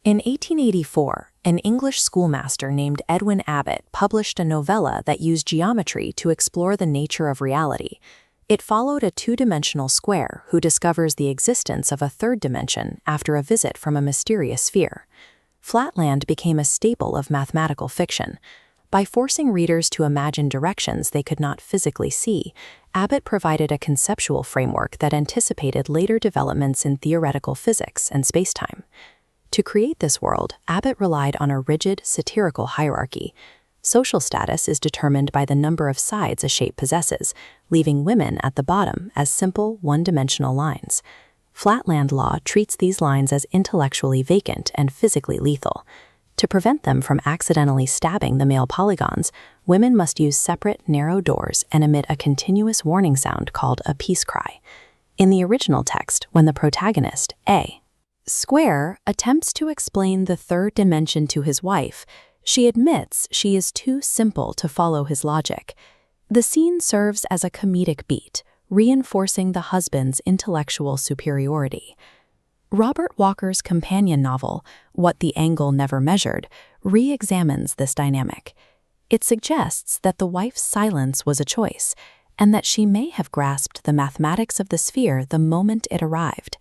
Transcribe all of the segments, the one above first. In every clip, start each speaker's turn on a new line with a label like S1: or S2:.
S1: In 1884, an English schoolmaster named Edwin Abbott published a novella that used geometry to explore the nature of reality. It followed a two-dimensional square who discovers the existence of a third dimension after a visit from a mysterious sphere. Flatland became a staple of mathematical fiction. By forcing readers to imagine directions they could not physically see, Abbott provided a conceptual framework that anticipated later developments in theoretical physics and spacetime. To create this world, Abbott relied on a rigid, satirical hierarchy. Social status is determined by the number of sides a shape possesses, leaving women at the bottom as simple, one-dimensional lines. Flatland law treats these lines as intellectually vacant and physically lethal. To prevent them from accidentally stabbing the male polygons, women must use separate, narrow doors and emit a continuous warning sound called a peace cry. In the original text, when the protagonist, A. Square, attempts to explain the third dimension to his wife, she admits she is too simple to follow his logic. The scene serves as a comedic beat, reinforcing the husband's intellectual superiority. Robert Walker's companion novel, What the Angle Never Measured, re-examines this dynamic. It suggests that the wife's silence was a choice, and that she may have grasped the mathematics of the sphere the moment it arrived.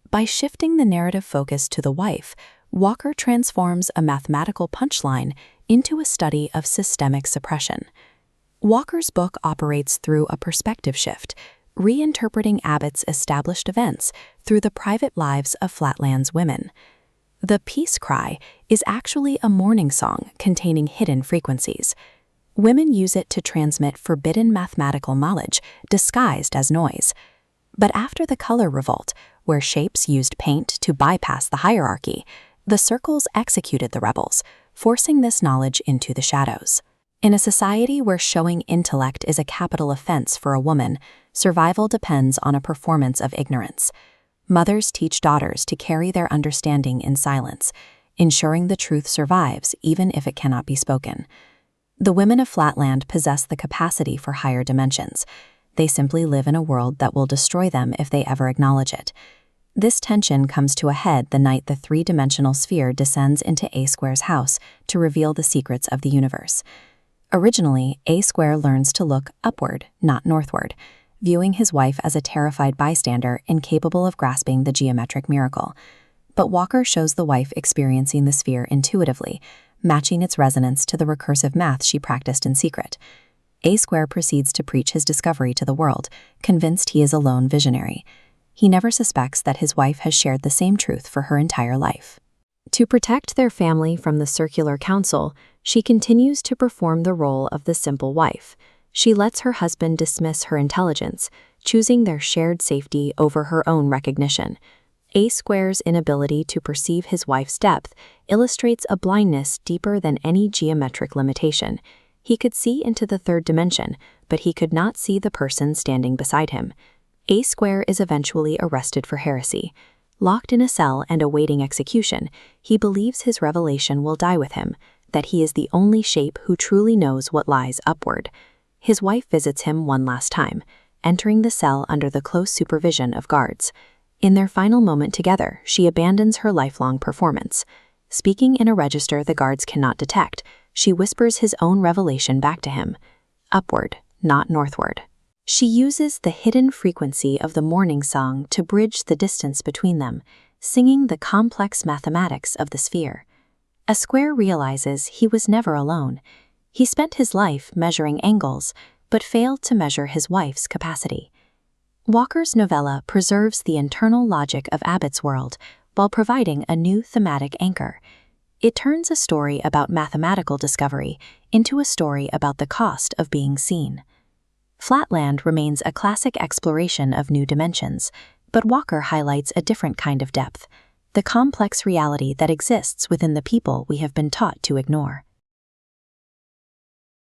S1: By shifting the narrative focus to the wife, Walker transforms a mathematical punchline into a study of systemic suppression. Walker's book operates through a perspective shift, reinterpreting Abbott's established events through the private lives of Flatland's women. The peace cry is actually a mourning song containing hidden frequencies. Women use it to transmit forbidden mathematical knowledge disguised as noise. But after the color revolt, where shapes used paint to bypass the hierarchy, the circles executed the rebels, forcing this knowledge into the shadows. In a society where showing intellect is a capital offense for a woman, survival depends on a performance of ignorance. Mothers teach daughters to carry their understanding in silence, ensuring the truth survives even if it cannot be spoken. The women of Flatland possess the capacity for higher dimensions. They simply live in a world that will destroy them if they ever acknowledge it. This tension comes to a head the night the three-dimensional sphere descends into A Square's house to reveal the secrets of the universe. Originally, A Square learns to look upward, not northward, viewing his wife as a terrified bystander incapable of grasping the geometric miracle. But Walker shows the wife experiencing the sphere intuitively, matching its resonance to the recursive math she practiced in secret. A Square proceeds to preach his discovery to the world, convinced he is a lone visionary. He never suspects that his wife has shared the same truth for her entire life. To protect their family from the circular council, she continues to perform the role of the simple wife. She lets her husband dismiss her intelligence, choosing their shared safety over her own recognition. A Square's inability to perceive his wife's depth illustrates a blindness deeper than any geometric limitation. He could see into the third dimension, but he could not see the person standing beside him. A Square is eventually arrested for heresy. Locked in a cell and awaiting execution, he believes his revelation will die with him, that he is the only shape who truly knows what lies upward. His wife visits him one last time, entering the cell under the close supervision of guards. In their final moment together, she abandons her lifelong performance. Speaking in a register the guards cannot detect, she whispers his own revelation back to him. Upward, not northward. She uses the hidden frequency of the morning song to bridge the distance between them, singing the complex mathematics of the sphere. A Square realizes he was never alone. He spent his life measuring angles, but failed to measure his wife's capacity. Walker's novella preserves the internal logic of Abbott's world while providing a new thematic anchor. It turns a story about mathematical discovery into a story about the cost of being seen. Flatland remains a classic exploration of new dimensions, but Walker highlights a different kind of depth, the complex reality that exists within the people we have been taught to ignore.